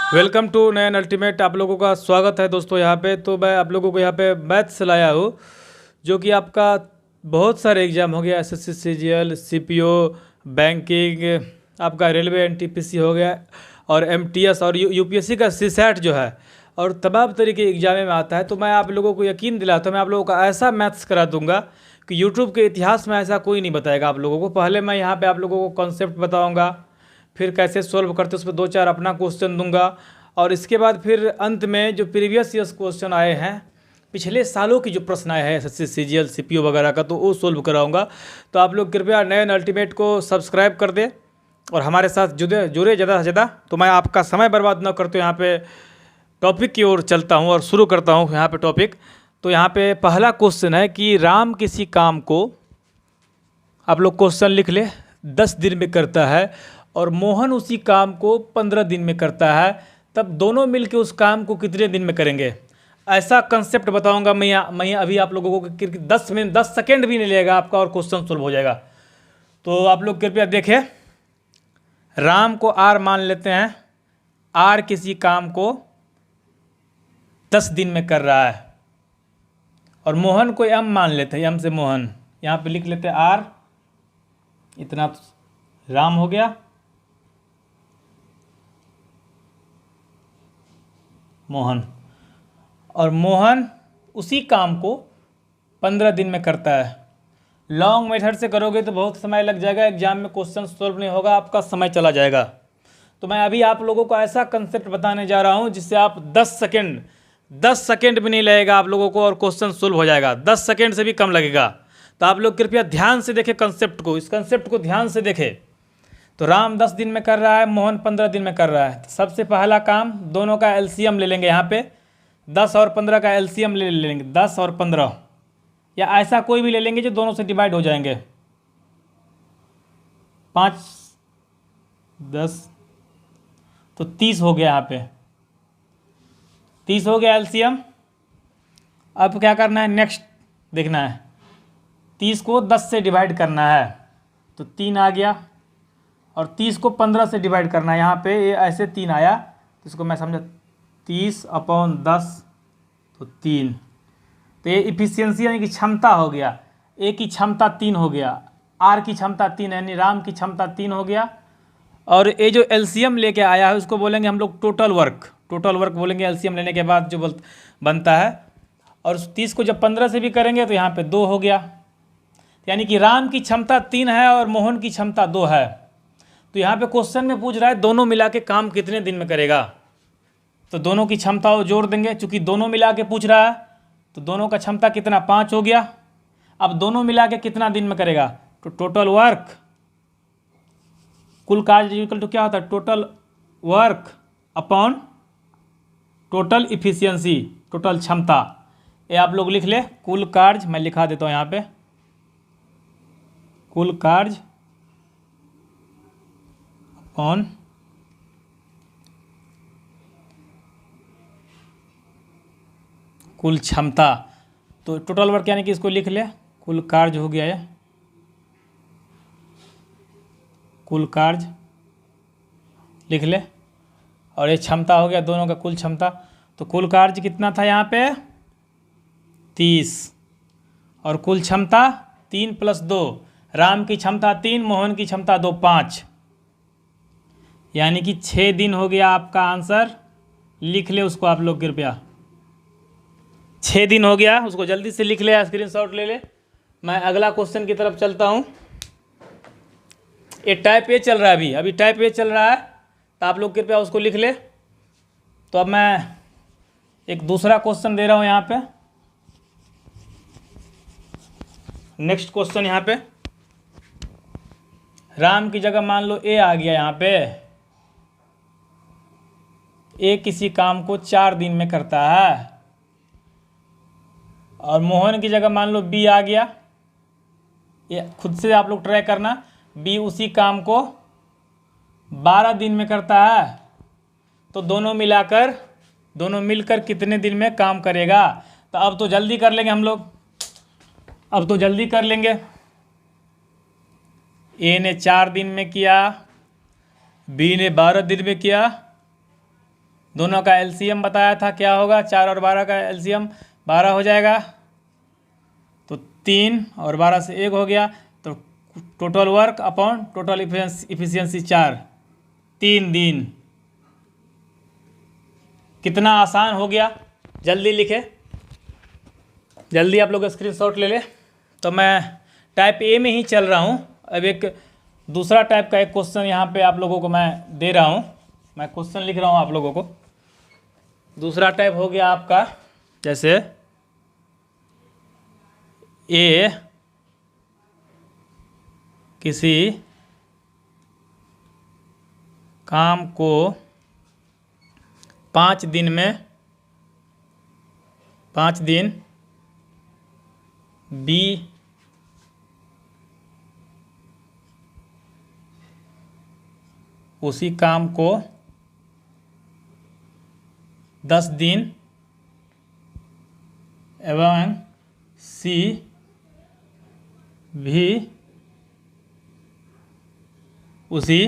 Welcome to Nayan ultimate. आप लोगों का स्वागत है दोस्तों यहाँ पे। तो मैं आप लोगों को यहाँ पे मैथ्स लाया हूँ, जो कि आपका बहुत सारे एग्जाम हो गया, एसएससी, सीजीएल, सीपीओ, बैंकिंग, आपका रेलवे, एनटीपीसी हो गया, और एमटीएस और यूपीएससी का सीसैट जो है, और तमाम तरीके के एग्जाम में आता है। तो मैं आप लोगों को यकीन दिलाता हूँ, मैं आप लोगों का ऐसा मैथ्स करा दूंगा कि यूट्यूब के इतिहास में ऐसा कोई नहीं बताएगा आप लोगों को। पहले मैं यहाँ पे आप लोगों को कॉन्सेप्ट बताऊँगा, फिर कैसे सॉल्व करते उस पर 2-4 अपना क्वेश्चन दूंगा, और इसके बाद फिर अंत में जो प्रीवियस ईयर्स क्वेश्चन आए हैं, पिछले सालों की जो प्रश्न आए हैं एसएससी, सीजीएल, सीपीओ वगैरह का, तो वो सोल्व कराऊंगा। तो आप लोग कृपया नयन अल्टीमेट को सब्सक्राइब कर दें और हमारे साथ जुड़े ज़्यादा से ज़्यादा। तो मैं आपका समय बर्बाद न करते यहाँ पे टॉपिक की ओर चलता हूँ और शुरू करता हूँ यहाँ पे टॉपिक। तो यहाँ पे पहला क्वेश्चन है कि राम किसी काम को, आप लोग क्वेश्चन लिख ले, 10 दिन में करता है और मोहन उसी काम को 15 दिन में करता है, तब दोनों मिलकर उस काम को कितने दिन में करेंगे? ऐसा कंसेप्ट बताऊंगा मैं अभी आप लोगों को। 10 सेकेंड भी नहीं लगेगा आपका और क्वेश्चन सॉल्व हो जाएगा। तो आप लोग कृपया देखें। राम को आर मान लेते हैं, आर किसी काम को 10 दिन में कर रहा है, और मोहन को एम मान लेते हैं, एम से मोहन, यहाँ पे लिख लेते हैं आर, इतना तो राम हो गया, मोहन, और मोहन उसी काम को 15 दिन में करता है। लॉन्ग मेथड से करोगे तो बहुत समय लग जाएगा, एग्जाम में क्वेश्चन सॉल्व नहीं होगा, आपका समय चला जाएगा। तो मैं अभी आप लोगों को ऐसा कंसेप्ट बताने जा रहा हूं जिससे आप 10 सेकेंड भी नहीं लगेगा आप लोगों को और क्वेश्चन सॉल्व हो जाएगा। 10 सेकेंड से भी कम लगेगा। तो आप लोग कृपया ध्यान से देखें कंसेप्ट को, इस कंसेप्ट को ध्यान से देखें। तो राम 10 दिन में कर रहा है, मोहन 15 दिन में कर रहा है। तो सबसे पहला काम, दोनों का एलसीएम ले लेंगे। यहाँ पे 10 और 15 का एलसीएम ले लेंगे, 10 और 15, या ऐसा कोई भी ले लेंगे जो दोनों से डिवाइड हो जाएंगे। 5, 10, तो 30 हो गया। यहाँ पे 30 हो गया एलसीएम। अब क्या करना है, नेक्स्ट देखना है, 30 को 10 से डिवाइड करना है, तो 3 आ गया, और 30 को 15 से डिवाइड करना है। यहाँ पे ये ऐसे 3 आया, तो इसको मैं समझा 30/10, तो 3। तो ये इफिशियंसी यानी कि क्षमता हो गया। ए की क्षमता 3 हो गया, आर की क्षमता 3 यानी राम की क्षमता 3 हो गया। और ये जो एलसीएम लेके आया है उसको बोलेंगे हम लोग टोटल वर्क बोलेंगे एलसीएम लेने के बाद जो बनता है। और 30 को जब 15 से भी करेंगे तो यहाँ पे 2 हो गया, यानी कि राम की क्षमता 3 है और मोहन की क्षमता 2 है। तो यहाँ पे क्वेश्चन में पूछ रहा है दोनों मिला के काम कितने दिन में करेगा, तो दोनों की क्षमता वो जोड़ देंगे। चूंकि दोनों मिला के पूछ रहा है तो दोनों का क्षमता कितना, 5 हो गया। अब दोनों मिला के कितना दिन में करेगा, तो टोटल वर्क, कुल कार्य इक्वल टू क्या होता है, total work upon total efficiency, total क्षमता। ये आप लोग लिख ले, कुल कार्य, मैं लिखा देता हूँ यहाँ पे, कुल कार्य अपॉन कुल क्षमता। तो टोटल वर्क यानी कि इसको लिख ले, कुल कार्य हो गया है, कुल कार्य लिख ले, और ये क्षमता हो गया दोनों का कुल क्षमता। तो कुल कार्य कितना था यहाँ पे, 30, और कुल क्षमता 3 + 2, राम की क्षमता 3, मोहन की क्षमता 2, 5, यानी कि 6 दिन हो गया आपका आंसर। लिख ले उसको आप लोग कृपया, 6 दिन हो गया, उसको जल्दी से लिख ले, स्क्रीनशॉट ले ले। मैं अगला क्वेश्चन की तरफ चलता हूँ। ये टाइप ए चल रहा है, अभी टाइप ए चल रहा है, तो आप लोग कृपया उसको लिख ले। तो अब मैं एक दूसरा क्वेश्चन दे रहा हूँ यहाँ पे, नेक्स्ट क्वेश्चन। यहाँ पे राम की जगह मान लो ए आ गया, यहाँ पे ए किसी काम को 4 दिन में करता है, और मोहन की जगह मान लो बी आ गया। ये खुद से आप लोग ट्राई करना, बी उसी काम को 12 दिन में करता है, तो दोनों मिलकर कितने दिन में काम करेगा? तो अब तो जल्दी कर लेंगे हम लोग, अब तो जल्दी कर लेंगे। ए ने 4 दिन में किया, बी ने 12 दिन में किया, दोनों का एलसीएम बताया था क्या होगा, 4 और 12 का एलसीएम 12 हो जाएगा, तो 3 और 12 से 1 हो गया, तो total work upon total efficiency 4, 3 दिन। कितना आसान हो गया, जल्दी लिखे, जल्दी आप लोग स्क्रीनशॉट ले ले। तो मैं टाइप ए में ही चल रहा हूँ। अब एक दूसरा टाइप का एक क्वेश्चन यहाँ पे आप लोगों को मैं दे रहा हूँ, मैं क्वेश्चन लिख रहा हूँ आप लोगों को। दूसरा टाइप हो गया आपका, जैसे ए किसी काम को 5 दिन में, 5 दिन, बी उसी काम को 10 दिन एवं सी भी उसी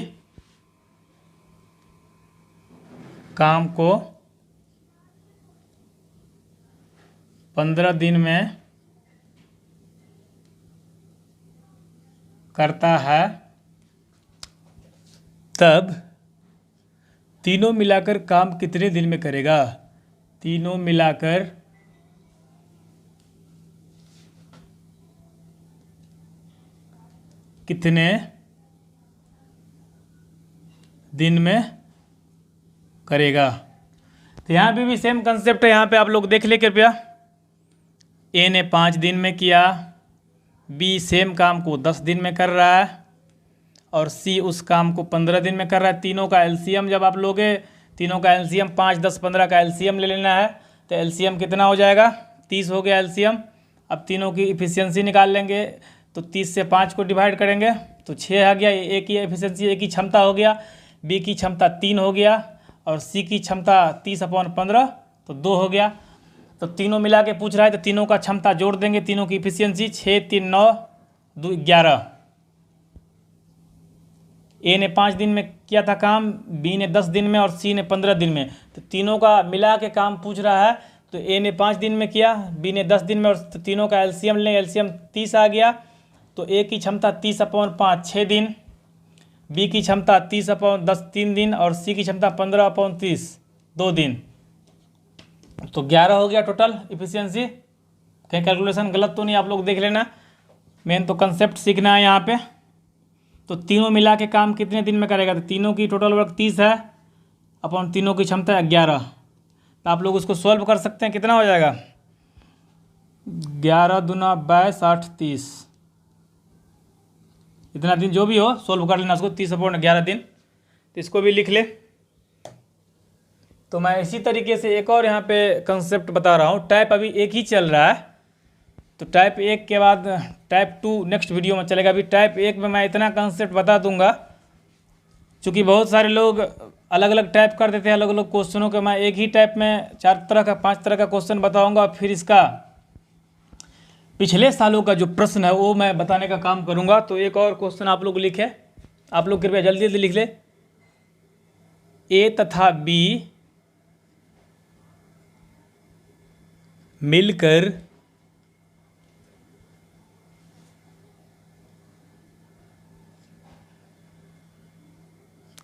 काम को 15 दिन में करता है, तब तीनों मिलाकर काम कितने दिन में करेगा? तीनों मिलाकर कितने दिन में करेगा? तो यहाँ पे भी सेम कंसेप्ट है, यहाँ पे आप लोग देख ले कृपया। ए ने 5 दिन में किया, बी सेम काम को 10 दिन में कर रहा है, और सी उस काम को 15 दिन में कर रहा है। तीनों का एलसीएम जब आप लोगे, तीनों का एलसीएम 5, 10, 15 का एलसीएम ले लेना है। तो एलसीएम कितना हो जाएगा? 30 हो गया एलसीएम। अब तीनों की इफिशियंसी निकाल लेंगे, तो 30 से 5 को डिवाइड करेंगे तो 6 आ गया। एक ही एफिशिएंसी, एक ही क्षमता हो गया। बी की क्षमता 3 हो गया, और सी की क्षमता 30/15 तो 2 हो गया। तो तीनों मिला के पूछ रहा है, तो तीनों का क्षमता जोड़ देंगे, तीनों की इफिशियंसी 6, 3, 9, 2, 11। ए ने 5 दिन में किया था काम, बी ने 10 दिन में, और सी ने 15 दिन में। तो तीनों का मिला के काम पूछ रहा है। तो ए ने 5 दिन में किया, बी ने 10 दिन में, और तीनों का एलसीएम लें, एलसीएम 30 आ गया। तो ए की क्षमता 30/5 6 दिन, बी की क्षमता 30/10 3 दिन, और सी की क्षमता 15/30 2 दिन। तो 11 हो गया टोटल इफिशियंसी। कहीं कैलकुलेशन गलत तो नहीं, आप लोग देख लेना, मेन तो कंसेप्ट सीखना है यहाँ पे। तो तीनों मिला के काम कितने दिन में करेगा? तो तीनों की टोटल वर्क 30 है, अपन तीनों की क्षमता है 11। तो आप लोग उसको सॉल्व कर सकते हैं, कितना हो जाएगा? 11 दूना 22 8 30, इतना दिन जो भी हो सॉल्व कर लेना उसको, 30/11 दिन। तो इसको भी लिख ले। तो मैं इसी तरीके से एक और यहाँ पे कंसेप्ट बता रहा हूँ। टाइप अभी एक ही चल रहा है, तो टाइप 1 के बाद टाइप 2 नेक्स्ट वीडियो में चलेगा। अभी टाइप 1 में मैं इतना कंसेप्ट बता दूंगा, क्योंकि बहुत सारे लोग अलग अलग टाइप कर देते हैं अलग अलग क्वेश्चनों के। मैं एक ही टाइप में 4 तरह का 5 तरह का क्वेश्चन बताऊंगा, और फिर इसका पिछले सालों का जो प्रश्न है वो मैं बताने का काम करूंगा। तो एक और क्वेश्चन आप लोग लिखे, आप लोग कृपया जल्दी जल्दी लिख ले। ए तथा बी मिलकर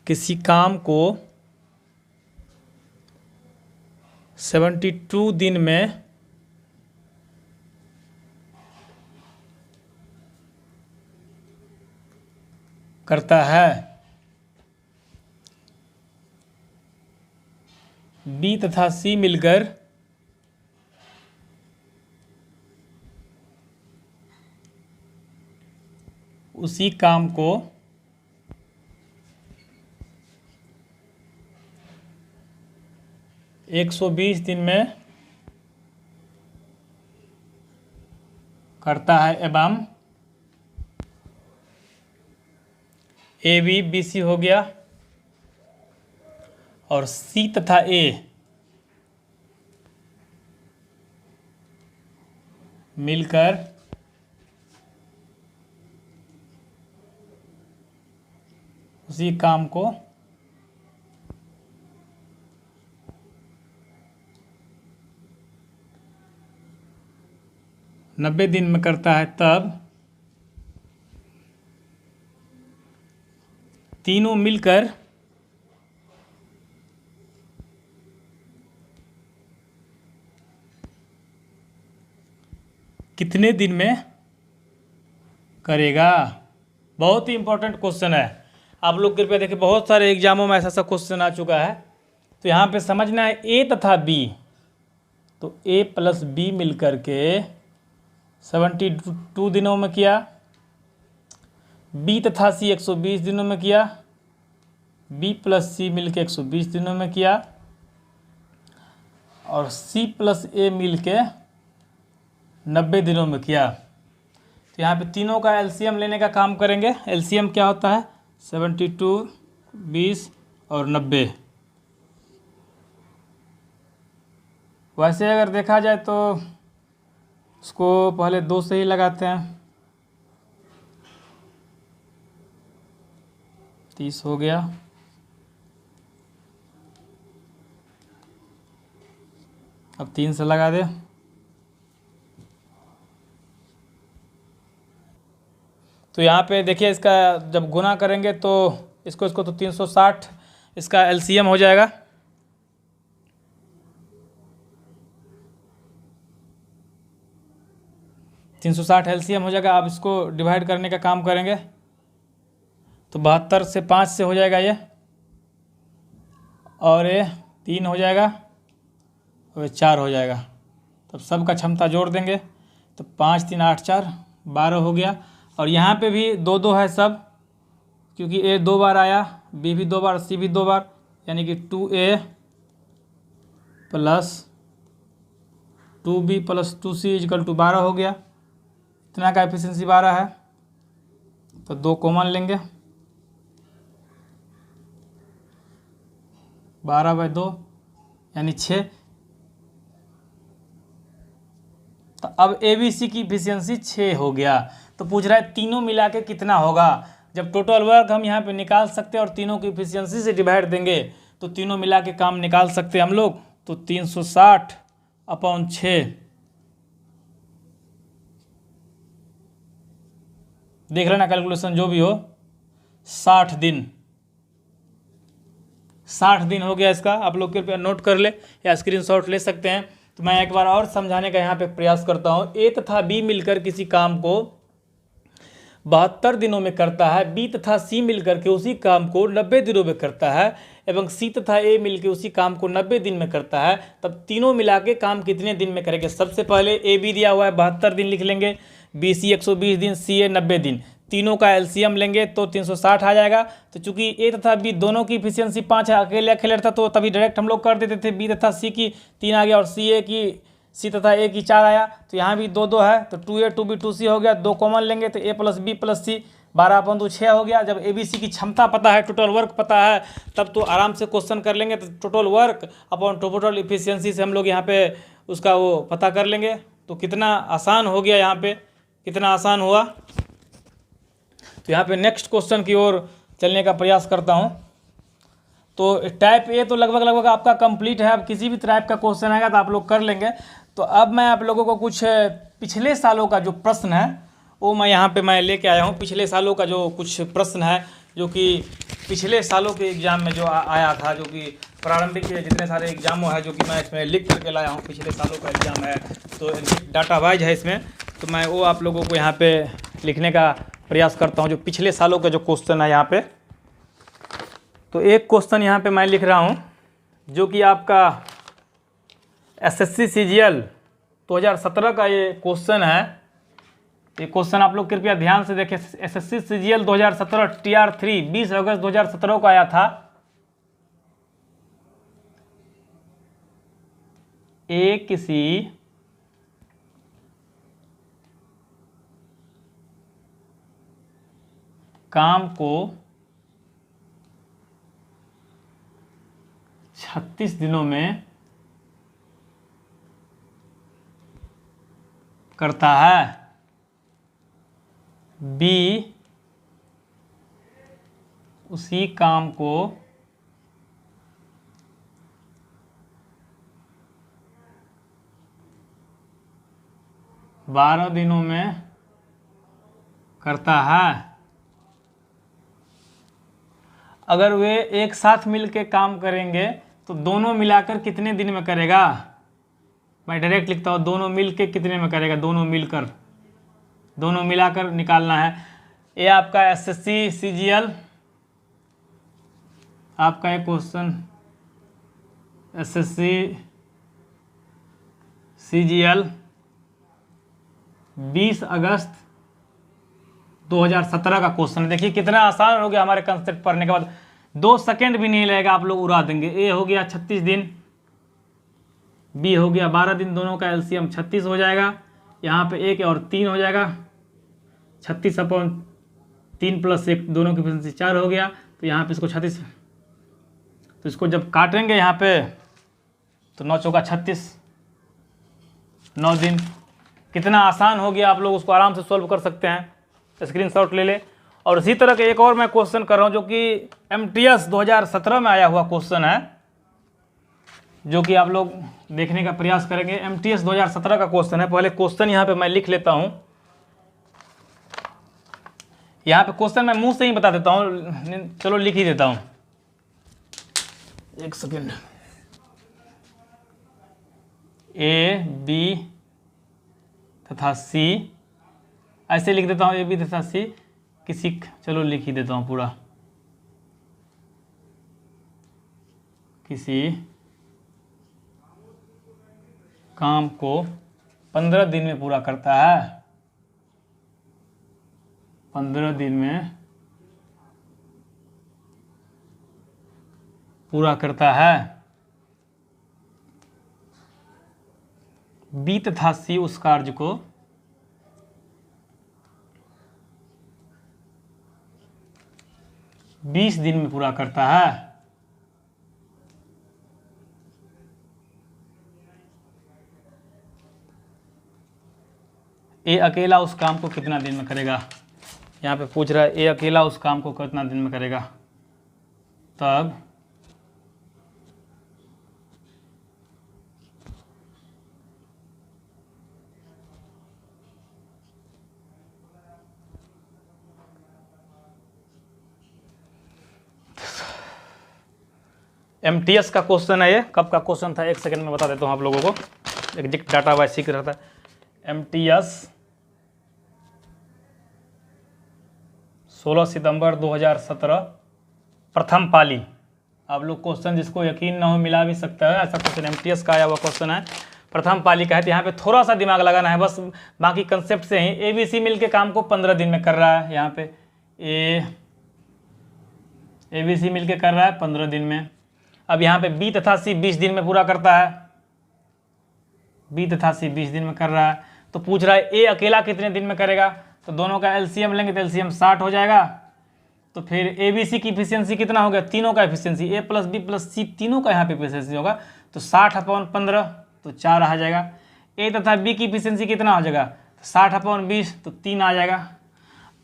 किसी काम को 72 दिन में करता है। बी तथा सी मिलकर उसी काम को 120 दिन में करता है, एवं ए बी बी सी हो गया, और सी तथा ए मिलकर उसी काम को 90 दिन में करता है तब तीनों मिलकर कितने दिन में करेगा। बहुत ही इंपॉर्टेंट क्वेश्चन है। आप लोग कृपया देखिए, बहुत सारे एग्जामों में ऐसा ऐसा क्वेश्चन आ चुका है। तो यहाँ पे समझना है ए तथा बी, तो ए प्लस बी मिलकर के 72 दिनों में किया, बी तथा सी 120 दिनों में किया, बी प्लस सी मिलके 120 दिनों में किया, और सी प्लस ए मिलके 90 दिनों में किया। तो यहाँ पे तीनों का एलसीएम लेने का काम करेंगे। एलसीएम क्या होता है? 72, 20 और 90। वैसे अगर देखा जाए तो उसको पहले 2 से ही लगाते हैं। 30 हो गया, अब 3 से लगा दे। तो यहाँ पे देखिए, इसका जब गुना करेंगे तो इसको तो 360 इसका एलसीएम हो जाएगा। एलसीएम हो जाएगा। अब इसको डिवाइड करने का काम करेंगे तो 72 से 5 से हो जाएगा ये, और ये 3 हो जाएगा और ये 4 हो जाएगा। तब सबका क्षमता जोड़ देंगे तो 5 3 8 4 12 हो गया। और यहाँ पे भी 2 2 है सब, क्योंकि ए 2 बार आया, बी भी 2 बार, सी भी 2 बार, यानी कि 2a plus 2b plus 2c is equal to 12 हो गया। इतना का एफिशिएंसी 12 है, तो 2 कॉमन लेंगे, 12/2 यानी 6। तो अब ABC की एफिशिएंसी 6 हो गया। तो पूछ रहा है तीनों मिला के कितना होगा। जब टोटल वर्क हम यहाँ पे निकाल सकते हैं और तीनों की एफिशिएंसी से डिवाइड देंगे तो तीनों मिला के काम निकाल सकते हैं हम लोग। तो 360/6, देख लेना कैलकुलेशन जो भी हो, 60 दिन। 60 दिन हो गया इसका। आप लोग कृपया नोट कर ले या स्क्रीनशॉट ले सकते हैं। तो मैं एक बार और समझाने का यहाँ पे प्रयास करता हूँ। ए तथा बी मिलकर किसी काम को 72 दिनों में करता है, बी तथा सी मिलकर के उसी काम को 90 दिनों में करता है, एवं सी तथा ए मिलकर उसी काम को 90 दिन में करता है। तब तीनों मिला के काम कितने दिन में करेंगे? सबसे पहले ए बी दिया हुआ है 72 दिन लिख लेंगे, बी सी 120 दिन, सी ए 90 दिन। तीनों का एलसीएम लेंगे तो 360 आ जाएगा। तो चूंकि ए तथा बी दोनों की इफिशियंसी 5 है, अकेले अकेले था तो तभी डायरेक्ट हम लोग कर देते थे। बी तथा सी की 3 आ गया और सी तथा ए की 4 आया। तो यहाँ भी 2 2 है, तो 2a 2b 2c हो गया। 2 कॉमन लेंगे तो a प्लस बी प्लस सी 12/6 हो गया। जब ABC की क्षमता पता है, टोटल वर्क पता है, तब तो आराम से क्वेश्चन कर लेंगे। तो total work upon total efficiency से हम लोग यहाँ पे उसका वो पता कर लेंगे। तो कितना आसान हो गया, यहाँ पे कितना आसान हुआ। तो यहाँ पे नेक्स्ट क्वेश्चन की ओर चलने का प्रयास करता हूँ। तो टाइप ए तो लगभग आपका कंप्लीट है। अब किसी भी टाइप का क्वेश्चन आएगा तो आप लोग कर लेंगे। तो अब मैं आप लोगों को कुछ पिछले सालों का जो प्रश्न है वो मैं यहाँ पे लेके आया हूँ। पिछले सालों का जो कुछ प्रश्न है जो कि पिछले सालों के एग्ज़ाम में जो आया था, जो कि प्रारंभिक के जितने सारे एग्जामों है जो कि मैं इसमें लिख करके लाया हूँ। पिछले सालों का एग्ज़ाम है तो डाटा वाइज है इसमें, तो मैं वो आप लोगों को यहाँ पे लिखने का प्रयास करता हूँ जो पिछले सालों का जो क्वेश्चन है यहाँ पे। तो एक क्वेश्चन यहाँ पे मैं लिख रहा हूँ जो कि आपका SSC CGL 2017 का ये क्वेश्चन है। ये क्वेश्चन आप लोग कृपया ध्यान से देखें। SSC CGL 2017 TR3 20 अगस्त 2017 को आया था। किसी काम को 36 दिनों में करता है, बी उसी काम को 30 12 दिनों में करता है। अगर वे एक साथ मिल के काम करेंगे तो दोनों मिलाकर कितने दिन में करेगा? मैं डायरेक्ट लिखता हूँ, दोनों मिल के कितने में करेगा, दोनों मिलकर, दोनों मिलाकर निकालना है। ये आपका एसएससी सीजीएल आपका एक क्वेश्चन, एसएससी सीजीएल 20 अगस्त 2017 का क्वेश्चन है। देखिए कितना आसान हो गया हमारे कंसेप्ट पढ़ने के बाद, 2 सेकंड भी नहीं लगेगा, आप लोग उड़ा देंगे। ए हो गया 36 दिन, बी हो गया 12 दिन, दोनों का एलसीएम 36 हो जाएगा। यहाँ पे 1 और 3 हो जाएगा, 36/3 + 1, दोनों की एफिशिएंसी 4 हो गया। तो यहाँ पे इसको 36, तो इसको जब काटेंगे यहाँ पे तो 9 चौका 36, 9 दिन। कितना आसान हो गया, आप लोग उसको आराम से सॉल्व कर सकते हैं, स्क्रीनशॉट ले ले। और इसी तरह के एक और मैं क्वेश्चन कर रहा हूँ जो कि एमटीएस 2017 में आया हुआ क्वेश्चन है, जो कि आप लोग देखने का प्रयास करेंगे। एमटीएस 2017 का क्वेश्चन है। पहले क्वेश्चन यहाँ पे मैं लिख लेता हूँ। यहाँ पे क्वेश्चन मैं मुंह से ही बता देता हूँ, चलो लिख ही देता हूँ, एक सेकेंड। ए बी तथा सी, ऐसे लिख देता हूँ, ए बी तथा सी किसी, चलो लिख ही देता हूँ पूरा, किसी काम को 15 दिन में पूरा करता है, 15 दिन में पूरा करता है। बी तथा सी उस कार्य को 20 दिन में पूरा करता है। ए अकेला उस काम को कितना दिन में करेगा? यहाँ पे पूछ रहा है ए अकेला उस काम को कितना दिन में करेगा। तब एमटीएस का क्वेश्चन है। ये कब का क्वेश्चन था, एक सेकंड में बता देता हूँ आप लोगों को, एग्जैक्ट डाटा वाइज सीख रहता है। एमटीएस 16 सितंबर 2017 प्रथम पाली। आप लोग क्वेश्चन जिसको यकीन ना हो मिला भी सकता है, ऐसा क्वेश्चन एमटीएस का आया हुआ क्वेश्चन है, प्रथम पाली का है। तो यहाँ पे थोड़ा सा दिमाग लगाना है बस, बाकी कंसेप्ट से ही। एबीसी मिलके काम को 15 दिन में कर रहा है, यहाँ पे एबीसी मिलके कर रहा है 15 दिन में। अब यहाँ पे बी तथा सी 20 दिन में पूरा करता है, बी तथा सी 20 दिन में कर रहा है। तो पूछ रहा है ए अकेला कितने दिन में करेगा, तो दोनों का एलसीएम लेंगे तो एलसीएम 60 हो जाएगा। तो फिर एबीसी की एफिशिएंसी कितना हो गया, तीनों का एफिशिएंसी, ए प्लस बी प्लस सी तीनों का यहाँ पे एफिशिएंसी होगा, तो 60/15 तो 4 आ जाएगा। ए तथा बी की एफिशिएंसी कितना हो जाएगा, 60/20 तो 3 आ जाएगा।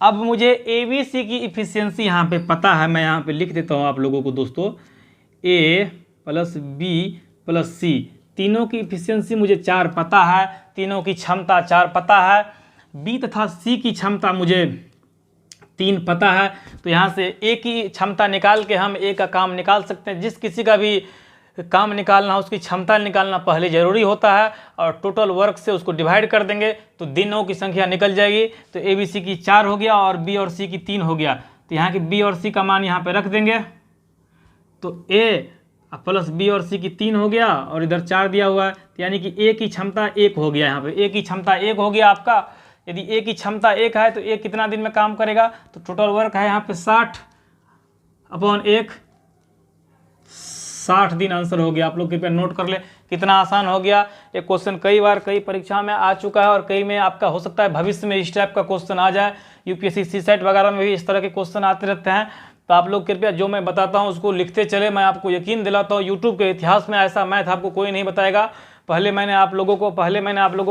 अब मुझे एबीसी की एफिशिएंसी यहाँ पे पता है, मैं यहाँ पे लिख देता हूँ आप लोगों को दोस्तों, ए प्लस बी प्लस सी तीनों की एफिशिएंसी मुझे 4 पता है, तीनों की क्षमता 4 पता है। बी तथा सी की क्षमता मुझे 3 पता है। तो यहाँ से ए की क्षमता निकाल के हम ए का काम निकाल सकते हैं। जिस किसी का भी काम निकालना हो उसकी क्षमता निकालना पहले ज़रूरी होता है, और टोटल वर्क से उसको डिवाइड कर देंगे तो दिनों की संख्या निकल जाएगी। तो ए बी सी की 4 हो गया और बी और सी की 3 हो गया। तो यहाँ की बी और सी का मान यहाँ पे रख देंगे, तो ए प्लस बी और सी की 3 हो गया और इधर 4 दिया हुआ है, तो यानी कि ए की क्षमता 1 हो गया। यहाँ पे ए की क्षमता 1 हो गया आपका। यदि ए की क्षमता 1 है तो ए कितना दिन में काम करेगा, तो टोटल वर्क है यहाँ पे 60/1, 60 दिन आंसर हो गया। आप लोग कृपया नोट कर ले, कितना आसान हो गया। ये क्वेश्चन कई बार कई परीक्षा में आ चुका है और कई में आपका हो सकता है भविष्य में इस टाइप का क्वेश्चन आ जाए। यूपीएससी सीसेट वगैरह में भी इस तरह के क्वेश्चन आते रहते हैं। तो आप लोग कृपया जो मैं बताता हूँ उसको लिखते चले। मैं आपको यकीन दिलाता हूँ यूट्यूब के इतिहास में ऐसा मैथ आपको कोई नहीं बताएगा। पहले मैंने आप लोगों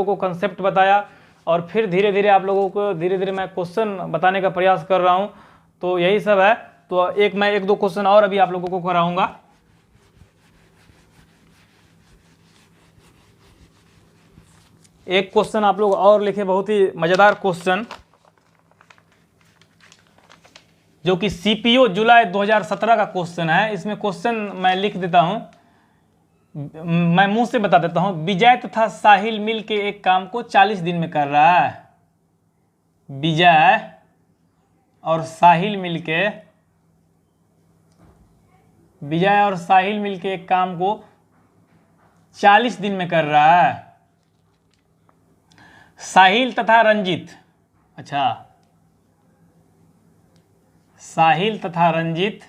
को कंसेप्ट बताया और फिर धीरे धीरे आप लोगों को मैं क्वेश्चन बताने का प्रयास कर रहा हूँ। तो यही सब है। तो मैं एक दो क्वेश्चन और अभी आप लोगों को कराऊंगा। एक क्वेश्चन आप लोग और लिखे, बहुत ही मज़ेदार क्वेश्चन, जो कि सीपीओ जुलाई 2017 का क्वेश्चन है। इसमें क्वेश्चन मैं लिख देता हूं, मैं मुंह से बता देता हूं। विजय तथा साहिल मिल के एक काम को 40 दिन में कर रहा है। विजय और साहिल मिलके एक काम को 40 दिन में कर रहा है। साहिल तथा रंजित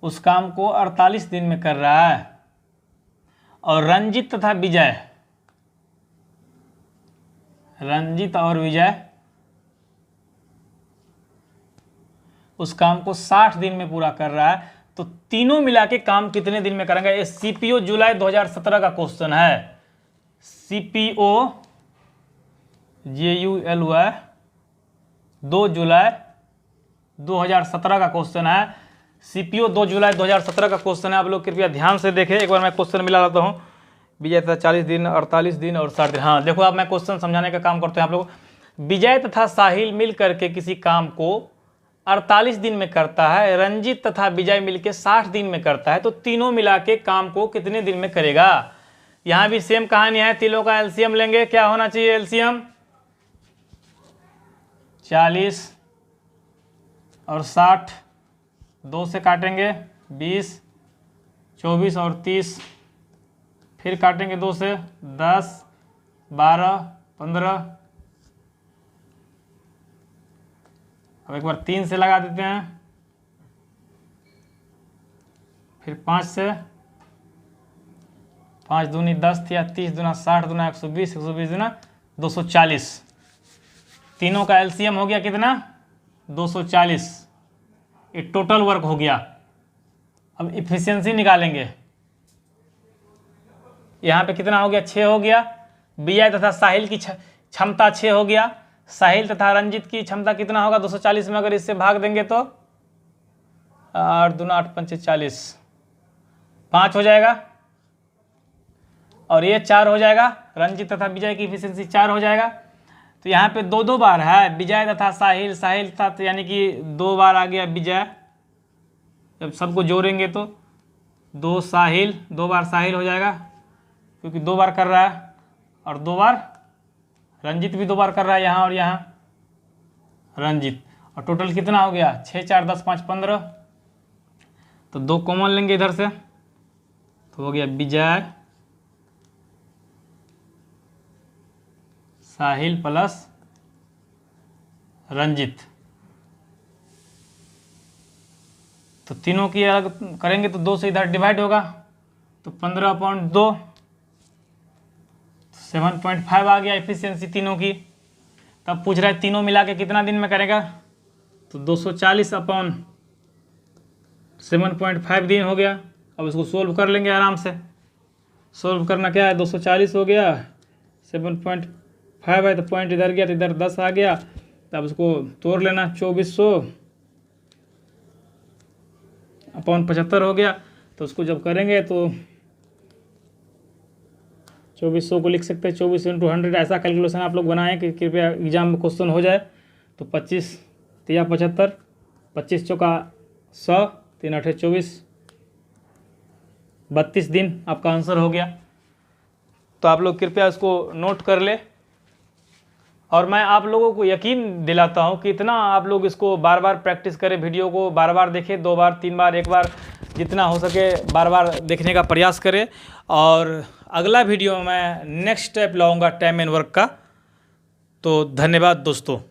उस काम को 48 दिन में कर रहा है, और रंजित और विजय उस काम को 60 दिन में पूरा कर रहा है। तो तीनों मिला के काम कितने दिन में करेंगे? ये सीपीओ जुलाई 2017 का क्वेश्चन है। सीपीओ JULY 2 जुलाई 2017 का क्वेश्चन है। सीपीओ 2 जुलाई 2017 का क्वेश्चन है। आप लोग कृपया ध्यान से देखें। एक बार मैं क्वेश्चन मिला लाता हूँ। विजय तथा 40 दिन, 48 दिन और 60 दिन। हाँ देखो, अब मैं क्वेश्चन समझाने का काम करते हैं आप लोग। विजय तथा साहिल मिल करके किसी काम को 48 दिन में करता है, रंजित तथा विजय मिलके 60 दिन में करता है, तो तीनों मिला के काम को कितने दिन में करेगा? यहाँ भी सेम कहानी है। तीनों का एलसीएम लेंगे। क्या होना चाहिए एलसीएम? 40 और 60, 2 से काटेंगे 20, 24 और 30, फिर काटेंगे 2 से 10, 12, 15। अब एक बार 3 से लगा देते हैं, फिर 5 से, 5 दूनी 10 या 30 दूना 60 दूना 120, 120 दूना 240। तीनों का एलसीएम हो गया कितना? 240। ये टोटल वर्क हो गया। अब इफिशियंसी निकालेंगे। यहाँ पे कितना हो गया? 6 हो गया। विजय तथा साहिल की क्षमता 6 हो गया। साहिल तथा रंजित की क्षमता कितना होगा? 240 में अगर इससे भाग देंगे तो 8 दूना 8 पंचे 40, 5 हो जाएगा। और ये 4 हो जाएगा। रंजित तथा विजय की इफिशियंसी 4 हो जाएगा। तो यहाँ पे 2 बार है, विजय तथा साहिल था, तो यानी कि 2 बार आ गया विजय। जब सबको जोड़ेंगे तो 2 बार साहिल हो जाएगा, क्योंकि 2 बार कर रहा है, और 2 बार रंजित भी 2 बार कर रहा है, यहाँ और यहाँ रंजित। और टोटल कितना हो गया? 6, 4, 10, 5, 15। तो 2 कॉमन लेंगे इधर से, तो हो गया विजय साहिल प्लस रंजित। तो तीनों की अलग करेंगे तो 2 से इधर डिवाइड होगा, तो 15/2, 7.5 आ गया इफिशियंसी तीनों की। तब पूछ रहा है तीनों मिला के कितना दिन में करेगा? तो 240/7.5 दिन हो गया। अब इसको सोल्व कर लेंगे आराम से। सोल्व करना क्या है? 240 हो गया, 7.5 है तो पॉइंट इधर गया, तो इधर 10 आ गया। तब उसको तोड़ लेना, 2400/75 हो गया। तो उसको जब करेंगे तो 2400 को लिख सकते हैं 24 × 100। ऐसा कैलकुलेशन आप लोग बनाएं कि कृपया एग्जाम में क्वेश्चन हो जाए। तो 25 × 75, 25 चौका 100, 3 8 24, 32 दिन आपका आंसर हो गया। तो आप लोग कृपया इसको नोट कर ले। और मैं आप लोगों को यकीन दिलाता हूं कि इतना आप लोग इसको बार बार प्रैक्टिस करें, वीडियो को बार बार देखें, 2 बार 3 बार 1 बार जितना हो सके बार बार देखने का प्रयास करें। और अगला वीडियो में मैं नेक्स्ट स्टेप लाऊंगा टाइम एंड वर्क का। तो धन्यवाद दोस्तों।